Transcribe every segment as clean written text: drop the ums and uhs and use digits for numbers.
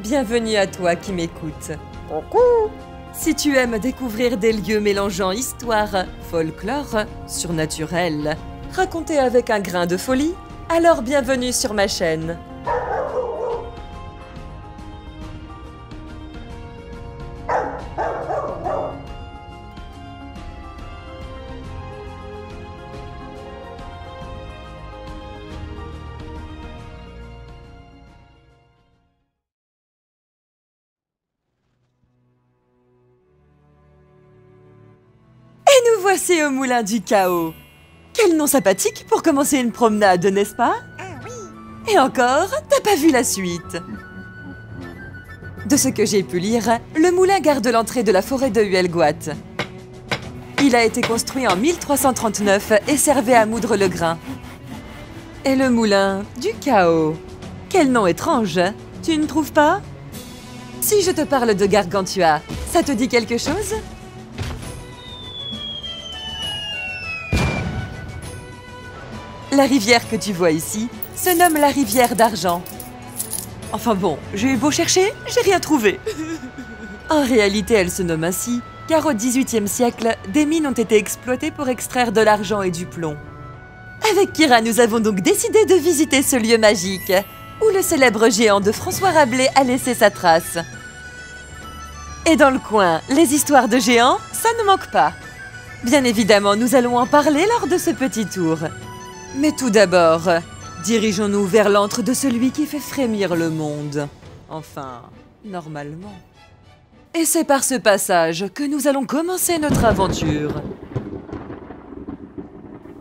Bienvenue à toi qui m'écoutes. Coucou! Si tu aimes découvrir des lieux mélangeant histoire, folklore, surnaturel, racontés avec un grain de folie, alors bienvenue sur ma chaîne. Nous voici au Moulin du Chaos. Quel nom sympathique pour commencer une promenade, n'est-ce pas? Ah oui. Et encore, t'as pas vu la suite. De ce que j'ai pu lire, le moulin garde l'entrée de la forêt de Huelgoat. Il a été construit en 1339 et servait à moudre le grain. Et le Moulin du Chaos. Quel nom étrange, tu ne trouves pas? Si je te parle de Gargantua, ça te dit quelque chose? La rivière que tu vois ici se nomme la rivière d'argent. Enfin bon, j'ai eu beau chercher, j'ai rien trouvé. En réalité, elle se nomme ainsi car au XVIIIe siècle, des mines ont été exploitées pour extraire de l'argent et du plomb. Avec Kira, nous avons donc décidé de visiter ce lieu magique où le célèbre géant de François Rabelais a laissé sa trace. Et dans le coin, les histoires de géants, ça ne manque pas. Bien évidemment, nous allons en parler lors de ce petit tour. Mais tout d'abord, dirigeons-nous vers l'antre de celui qui fait frémir le monde. Enfin, normalement. Et c'est par ce passage que nous allons commencer notre aventure.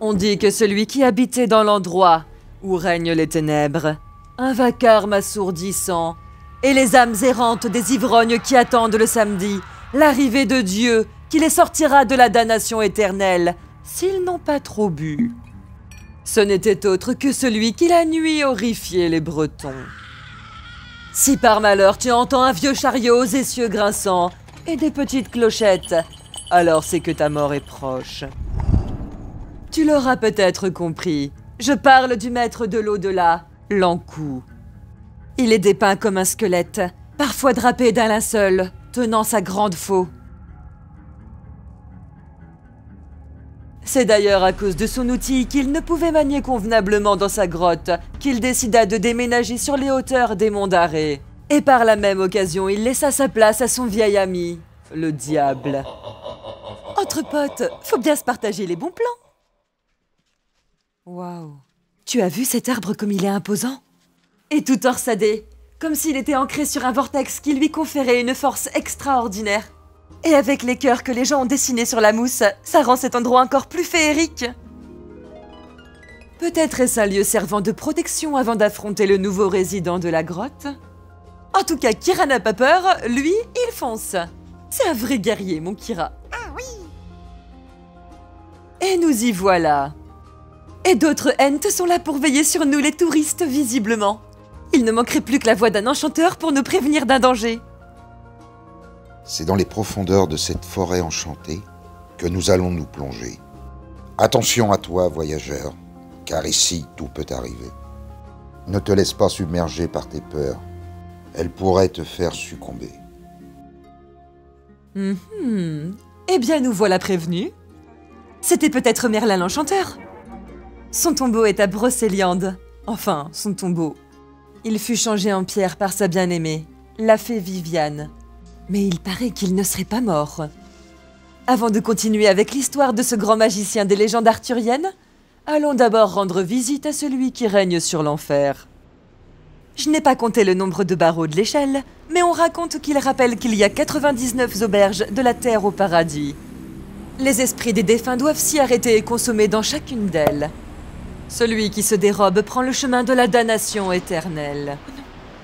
On dit que celui qui habitait dans l'endroit où règnent les ténèbres, un vacarme assourdissant, et les âmes errantes des ivrognes qui attendent le samedi, l'arrivée de Dieu qui les sortira de la damnation éternelle, s'ils n'ont pas trop bu. Ce n'était autre que celui qui la nuit horrifiait les Bretons. Si par malheur tu entends un vieux chariot aux essieux grinçants et des petites clochettes, alors c'est que ta mort est proche. Tu l'auras peut-être compris, je parle du maître de l'au-delà, l'Ankou. Il est dépeint comme un squelette, parfois drapé d'un linceul, tenant sa grande faux. C'est d'ailleurs à cause de son outil qu'il ne pouvait manier convenablement dans sa grotte qu'il décida de déménager sur les hauteurs des monts d'Arrée. Et par la même occasion, il laissa sa place à son vieil ami, le diable. Entre potes, faut bien se partager les bons plans. Waouh. Tu as vu cet arbre comme il est imposant? Et tout torsadé, comme s'il était ancré sur un vortex qui lui conférait une force extraordinaire. Et avec les cœurs que les gens ont dessinés sur la mousse, ça rend cet endroit encore plus féerique. Peut-être est-ce un lieu servant de protection avant d'affronter le nouveau résident de la grotte? En tout cas, Kira n'a pas peur, lui, il fonce. C'est un vrai guerrier, mon Kira. Ah oui. Et nous y voilà. Et d'autres Ents sont là pour veiller sur nous les touristes, visiblement. Il ne manquerait plus que la voix d'un enchanteur pour nous prévenir d'un danger. C'est dans les profondeurs de cette forêt enchantée que nous allons nous plonger. Attention à toi, voyageur, car ici, tout peut arriver. Ne te laisse pas submerger par tes peurs. Elles pourraient te faire succomber. Eh bien, nous voilà prévenus. C'était peut-être Merlin l'Enchanteur. Son tombeau est à Brocéliande. Enfin, son tombeau. Il fut changé en pierre par sa bien-aimée, la fée Viviane. Mais il paraît qu'il ne serait pas mort. Avant de continuer avec l'histoire de ce grand magicien des légendes arthuriennes, allons d'abord rendre visite à celui qui règne sur l'enfer. Je n'ai pas compté le nombre de barreaux de l'échelle, mais on raconte qu'il rappelle qu'il y a 99 auberges de la terre au paradis. Les esprits des défunts doivent s'y arrêter et consommer dans chacune d'elles. Celui qui se dérobe prend le chemin de la damnation éternelle.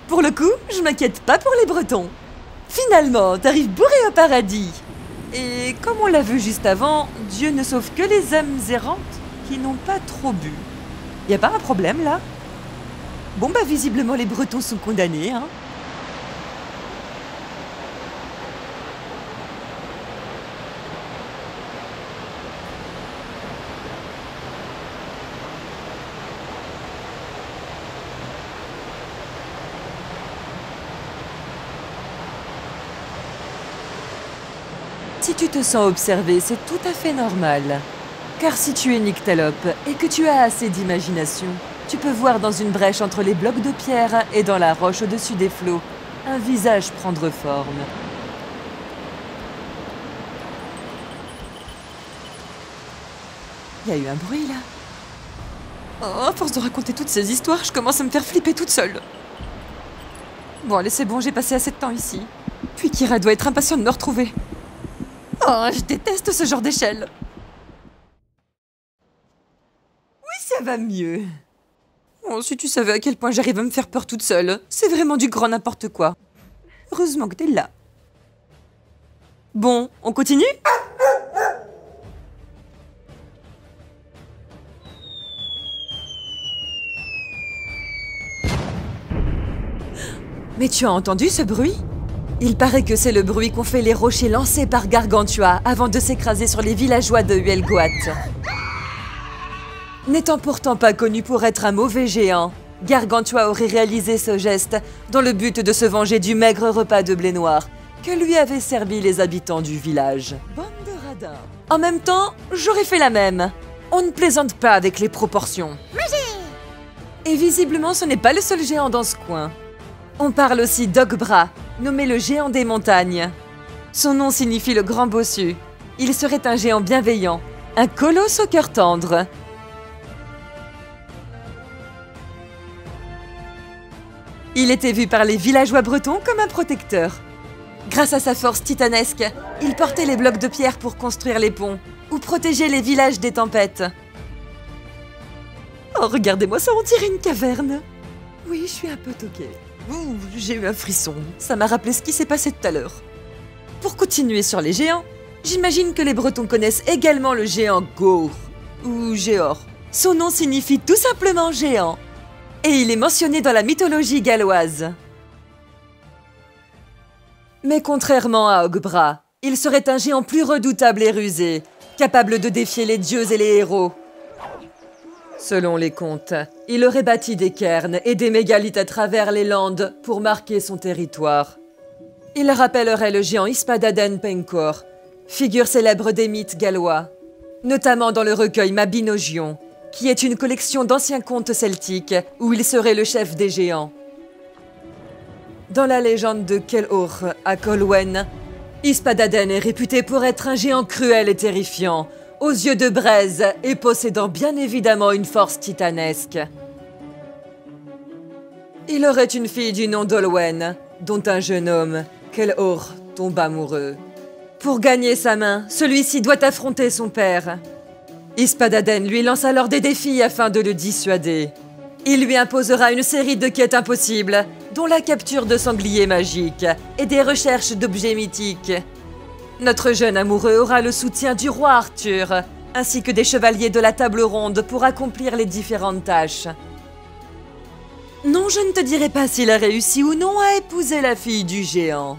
Pour le coup, je m'inquiète pas pour les Bretons. Finalement, t'arrives bourré au paradis. Et comme on l'a vu juste avant, Dieu ne sauve que les âmes errantes qui n'ont pas trop bu. Y a pas un problème là? Bon bah visiblement les Bretons sont condamnés, hein. Si tu te sens observé, c'est tout à fait normal. Car si tu es nyctalope et que tu as assez d'imagination, tu peux voir dans une brèche entre les blocs de pierre et dans la roche au-dessus des flots, un visage prendre forme. Il y a eu un bruit là. Oh, à force de raconter toutes ces histoires, je commence à me faire flipper toute seule. Bon, allez, c'est bon, j'ai passé assez de temps ici. Puis Kira doit être impatiente de me retrouver. Oh, je déteste ce genre d'échelle. Oui, ça va mieux. Oh, si tu savais à quel point j'arrive à me faire peur toute seule, c'est vraiment du grand n'importe quoi. Heureusement que t'es là. Bon, on continue ? Mais tu as entendu ce bruit ? Il paraît que c'est le bruit qu'ont fait les rochers lancés par Gargantua avant de s'écraser sur les villageois de Huelgoat. N'étant pourtant pas connu pour être un mauvais géant, Gargantua aurait réalisé ce geste dans le but de se venger du maigre repas de blé noir que lui avaient servi les habitants du village. Bande de radins. En même temps, j'aurais fait la même. On ne plaisante pas avec les proportions. Et visiblement, ce n'est pas le seul géant dans ce coin. On parle aussi d'Ogbra, nommé le géant des montagnes. Son nom signifie le grand bossu. Il serait un géant bienveillant, un colosse au cœur tendre. Il était vu par les villageois bretons comme un protecteur. Grâce à sa force titanesque, il portait les blocs de pierre pour construire les ponts ou protéger les villages des tempêtes. Oh, regardez-moi ça, on dirait une caverne. Oui, je suis un peu toquée. Ouh, j'ai eu un frisson. Ça m'a rappelé ce qui s'est passé tout à l'heure. Pour continuer sur les géants, j'imagine que les Bretons connaissent également le géant Gaur, ou Géor. Son nom signifie tout simplement géant. Et il est mentionné dans la mythologie galloise. Mais contrairement à Ogbra, il serait un géant plus redoutable et rusé, capable de défier les dieux et les héros. Selon les contes, il aurait bâti des cairns et des mégalithes à travers les Landes pour marquer son territoire. Il rappellerait le géant Yspadaden Penkor, figure célèbre des mythes gallois, notamment dans le recueil Mabinogion, qui est une collection d'anciens contes celtiques où il serait le chef des géants. Dans la légende de Kel'Or à Colwen, Yspadaden est réputé pour être un géant cruel et terrifiant, aux yeux de braise et possédant bien évidemment une force titanesque. Il aurait une fille du nom d'Olwen, dont un jeune homme, Kel'Or, tombe amoureux. Pour gagner sa main, celui-ci doit affronter son père. Yspadaden lui lance alors des défis afin de le dissuader. Il lui imposera une série de quêtes impossibles, dont la capture de sangliers magiques et des recherches d'objets mythiques. Notre jeune amoureux aura le soutien du roi Arthur, ainsi que des chevaliers de la table ronde pour accomplir les différentes tâches. Non, je ne te dirai pas s'il a réussi ou non à épouser la fille du géant.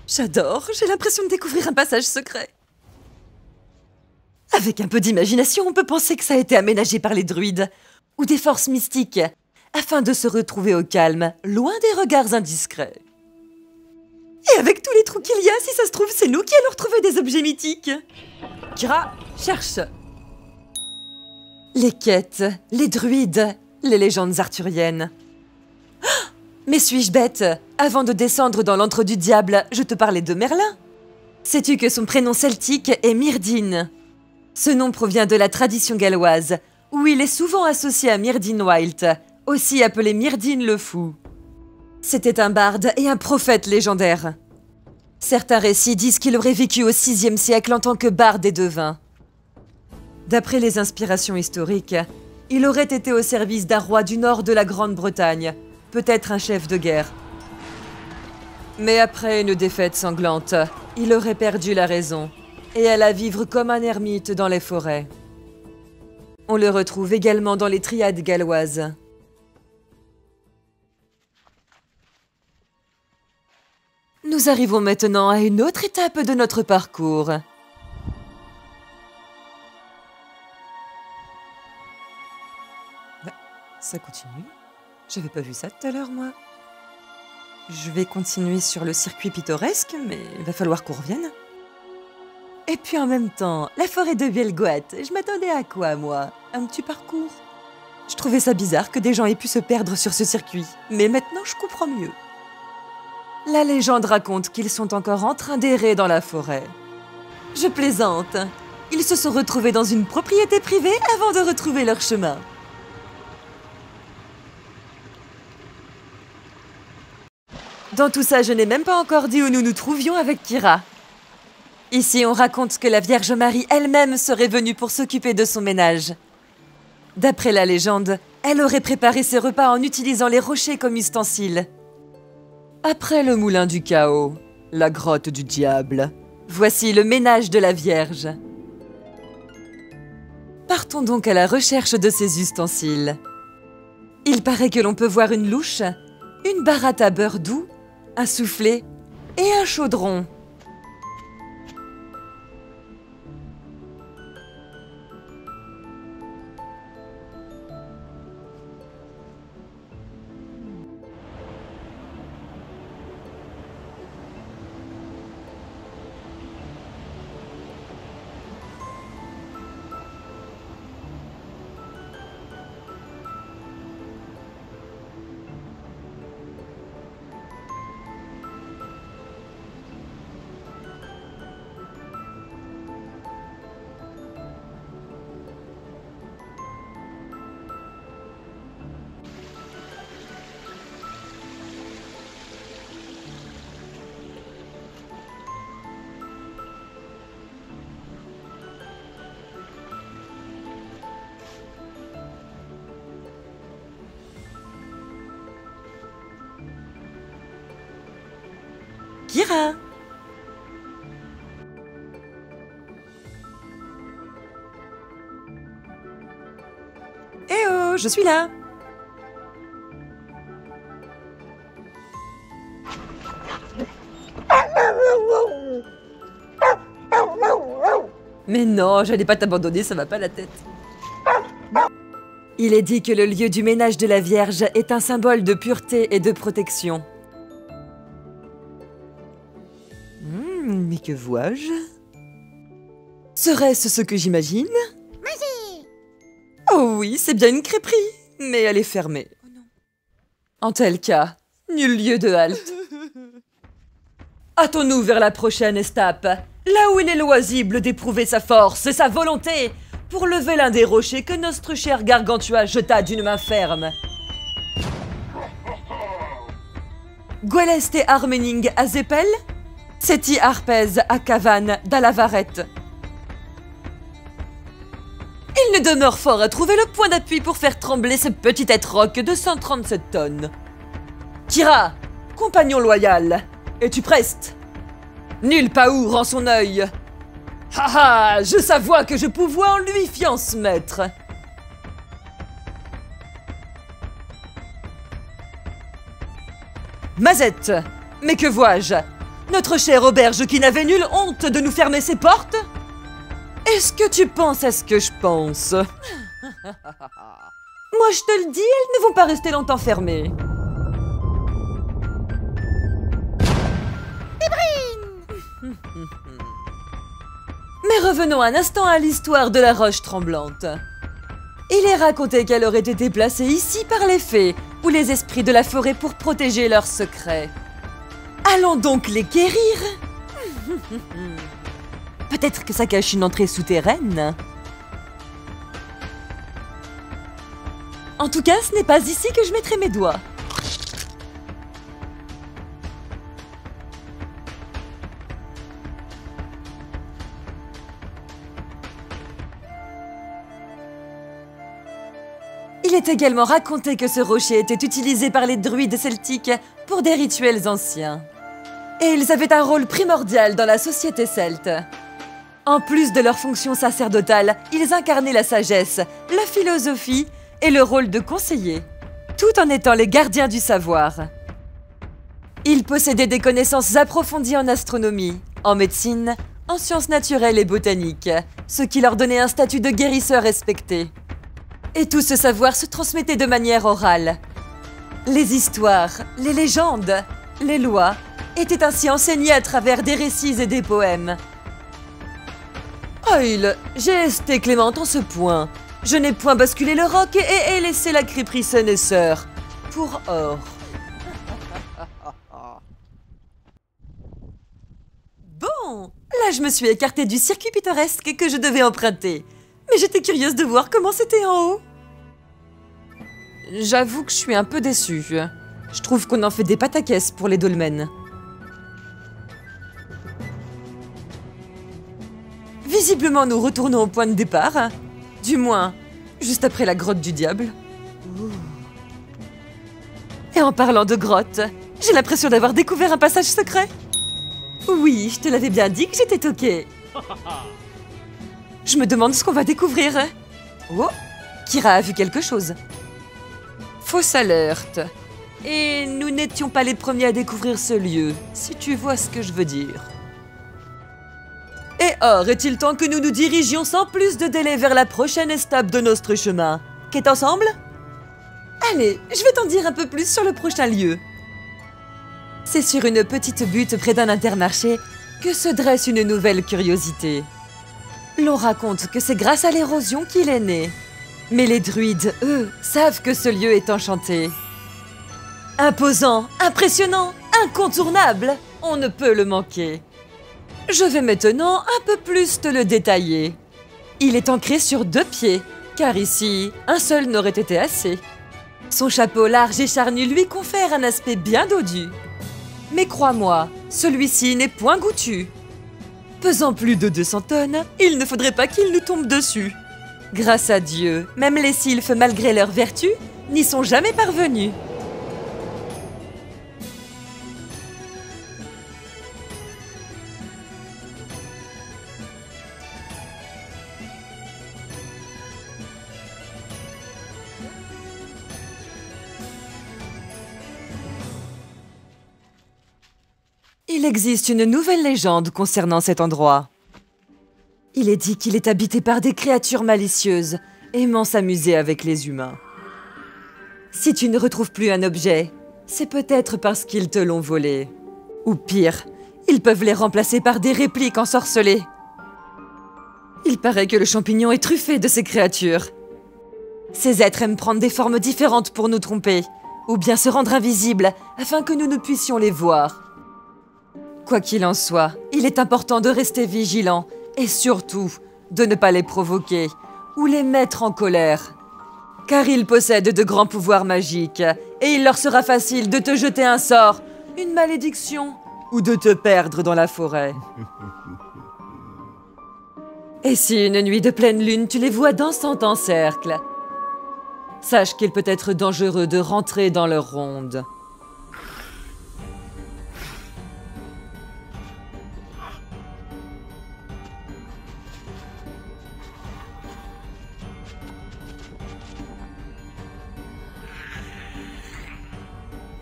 J'adore, j'ai l'impression de découvrir un passage secret. Avec un peu d'imagination, on peut penser que ça a été aménagé par les druides ou des forces mystiques, afin de se retrouver au calme, loin des regards indiscrets. Et avec tous les trous qu'il y a, si ça se trouve, c'est nous qui allons retrouver des objets mythiques. Kira, cherche. Les quêtes, les druides, les légendes arthuriennes. Ah, mais suis-je bête? Avant de descendre dans l'antre du diable, je te parlais de Merlin. Sais-tu que son prénom celtique est Myrdin? Ce nom provient de la tradition galloise, où il est souvent associé à Myrdin Wilt, aussi appelé Myrdin le Fou. C'était un barde et un prophète légendaire. Certains récits disent qu'il aurait vécu au VIe siècle en tant que barde et devin. D'après les inspirations historiques, il aurait été au service d'un roi du nord de la Grande-Bretagne, peut-être un chef de guerre. Mais après une défaite sanglante, il aurait perdu la raison et alla vivre comme un ermite dans les forêts. On le retrouve également dans les triades galloises. Nous arrivons maintenant à une autre étape de notre parcours. ça continue. J'avais pas vu ça tout à l'heure, moi. Je vais continuer sur le circuit pittoresque, mais il va falloir qu'on revienne. Et puis en même temps, la forêt de Vielgoat, je m'attendais à quoi, moi? Un petit parcours? Je trouvais ça bizarre que des gens aient pu se perdre sur ce circuit, mais maintenant je comprends mieux. La légende raconte qu'ils sont encore en train d'errer dans la forêt. Je plaisante. Ils se sont retrouvés dans une propriété privée avant de retrouver leur chemin. Dans tout ça, je n'ai même pas encore dit où nous nous trouvions avec Kira. Ici, on raconte que la Vierge Marie elle-même serait venue pour s'occuper de son ménage. D'après la légende, elle aurait préparé ses repas en utilisant les rochers comme ustensiles. Après le moulin du chaos, la grotte du diable, voici le ménage de la Vierge. Partons donc à la recherche de ces ustensiles. Il paraît que l'on peut voir une louche, une baratte à beurre doux, un soufflet et un chaudron. Kira! Eh oh, je suis là! Mais non, j'allais pas t'abandonner, ça va pas la tête. Il est dit que le lieu du ménage de la Vierge est un symbole de pureté et de protection. Mais que vois-je? Serait-ce ce que j'imagine? Oh oui, c'est bien une crêperie, mais elle est fermée. En tel cas, nul lieu de halte. Hâtons-nous vers la prochaine estape, là où il est loisible d'éprouver sa force et sa volonté pour lever l'un des rochers que notre cher Gargantua jeta d'une main ferme. Gwelest et Armening à Zepel, Seti Arpez à Cavan d'Alavarette. Il ne demeure fort à trouver le point d'appui pour faire trembler ce petit être roc de 137 tonnes. Kira, compagnon loyal, es-tu preste? Nul paour rend son œil. Ha ha, je savois que je pouvois en lui fiance maître. Mazette, mais que vois-je? Notre chère auberge qui n'avait nulle honte de nous fermer ses portes? Est-ce que tu penses à ce que je pense? Moi je te le dis, elles ne vont pas rester longtemps fermées. Mais revenons un instant à l'histoire de la roche tremblante. Il est raconté qu'elle aurait été placée ici par les fées ou les esprits de la forêt pour protéger leurs secrets. Allons donc les guérir. Peut-être que ça cache une entrée souterraine. En tout cas, ce n'est pas ici que je mettrai mes doigts. Il est également raconté que ce rocher était utilisé par les druides celtiques pour des rituels anciens. Et ils avaient un rôle primordial dans la société celte. En plus de leur fonction sacerdotale, ils incarnaient la sagesse, la philosophie et le rôle de conseiller, tout en étant les gardiens du savoir. Ils possédaient des connaissances approfondies en astronomie, en médecine, en sciences naturelles et botaniques, ce qui leur donnait un statut de guérisseur respecté. Et tout ce savoir se transmettait de manière orale. Les histoires, les légendes, les lois étaient ainsi enseignées à travers des récits et des poèmes. Oil, j'ai esté clémente en ce point. Je n'ai point basculé le roc et laissé la crêperie saine et sœur. Pour or. Bon, là je me suis écartée du circuit pittoresque que je devais emprunter. Mais j'étais curieuse de voir comment c'était en haut. J'avoue que je suis un peu déçue. Je trouve qu'on en fait des pataquès pour les dolmens. Visiblement, nous retournons au point de départ. Du moins, juste après la grotte du diable. Et en parlant de grotte, j'ai l'impression d'avoir découvert un passage secret. Oui, je te l'avais bien dit que j'étais toquée. Je me demande ce qu'on va découvrir. Oh, Kira a vu quelque chose. Fausse alerte. Et nous n'étions pas les premiers à découvrir ce lieu, si tu vois ce que je veux dire. Et or, est-il temps que nous nous dirigions sans plus de délai vers la prochaine étape de notre chemin? Qu'est ensemble? Allez, je vais t'en dire un peu plus sur le prochain lieu. C'est sur une petite butte près d'un intermarché que se dresse une nouvelle curiosité. L'on raconte que c'est grâce à l'érosion qu'il est né. Mais les druides, eux, savent que ce lieu est enchanté. Imposant, impressionnant, incontournable, on ne peut le manquer. Je vais maintenant un peu plus te le détailler. Il est ancré sur 2 pieds, car ici, un seul n'aurait été assez. Son chapeau large et charnu lui confère un aspect bien dodu. Mais crois-moi, celui-ci n'est point goûtu. Pesant plus de 200 tonnes, il ne faudrait pas qu'il nous tombe dessus. Grâce à Dieu, même les sylphes, malgré leur vertu, n'y sont jamais parvenus. Il existe une nouvelle légende concernant cet endroit. Il est dit qu'il est habité par des créatures malicieuses, aimant s'amuser avec les humains. Si tu ne retrouves plus un objet, c'est peut-être parce qu'ils te l'ont volé. Ou pire, ils peuvent les remplacer par des répliques ensorcelées. Il paraît que le champignon est truffé de ces créatures. Ces êtres aiment prendre des formes différentes pour nous tromper, ou bien se rendre invisibles afin que nous ne puissions les voir. Quoi qu'il en soit, il est important de rester vigilant et surtout de ne pas les provoquer ou les mettre en colère. Car ils possèdent de grands pouvoirs magiques et il leur sera facile de te jeter un sort, une malédiction ou de te perdre dans la forêt. Et si une nuit de pleine lune tu les vois dansant en cercle, sache qu'il peut être dangereux de rentrer dans leur ronde.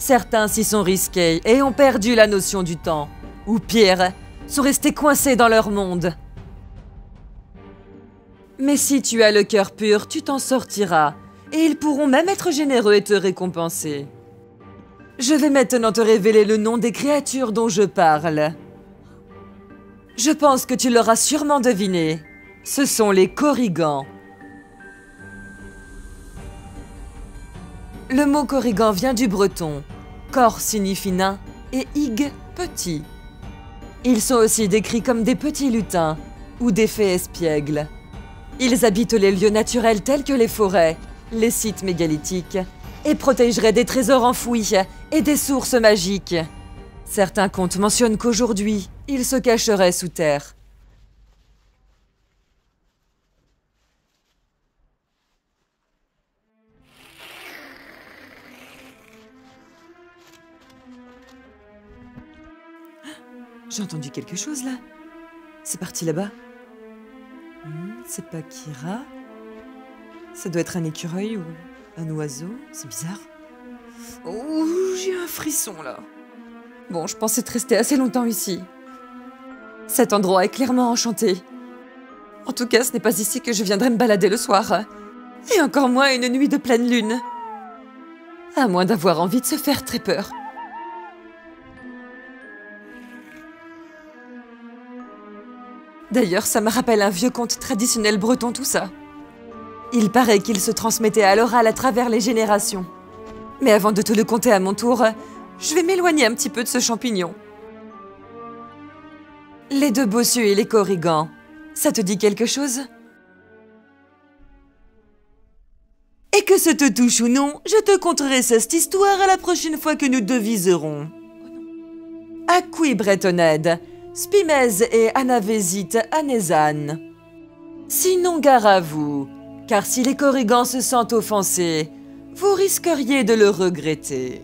Certains s'y sont risqués et ont perdu la notion du temps. Ou pire, sont restés coincés dans leur monde. Mais si tu as le cœur pur, tu t'en sortiras. Et ils pourront même être généreux et te récompenser. Je vais maintenant te révéler le nom des créatures dont je parle. Je pense que tu l'auras sûrement deviné. Ce sont les Korrigans. Le mot Korrigan vient du breton. Kor signifie nain et ig, petit. Ils sont aussi décrits comme des petits lutins ou des fées espiègles. Ils habitent les lieux naturels tels que les forêts, les sites mégalithiques et protégeraient des trésors enfouis et des sources magiques. Certains contes mentionnent qu'aujourd'hui, ils se cacheraient sous terre. J'ai entendu quelque chose là. C'est parti là-bas. C'est pas Kira. Ça doit être un écureuil ou un oiseau. C'est bizarre. Oh, j'ai un frisson là. Bon, je pensais te rester assez longtemps ici. Cet endroit est clairement enchanté. En tout cas, ce n'est pas ici que je viendrai me balader le soir. Et encore moins une nuit de pleine lune. À moins d'avoir envie de se faire très peur. D'ailleurs, ça me rappelle un vieux conte traditionnel breton, tout ça. Il paraît qu'il se transmettait à l'oral à travers les générations. Mais avant de te le conter à mon tour, je vais m'éloigner un petit peu de ce champignon. Les deux bossus et les corrigans, ça te dit quelque chose? Et que ce te touche ou non, je te conterai cette histoire à la prochaine fois que nous deviserons. Acqui bretoned, spimez et anavésit anézan. Sinon gare à vous, car si les corrigans se sentent offensés, vous risqueriez de le regretter.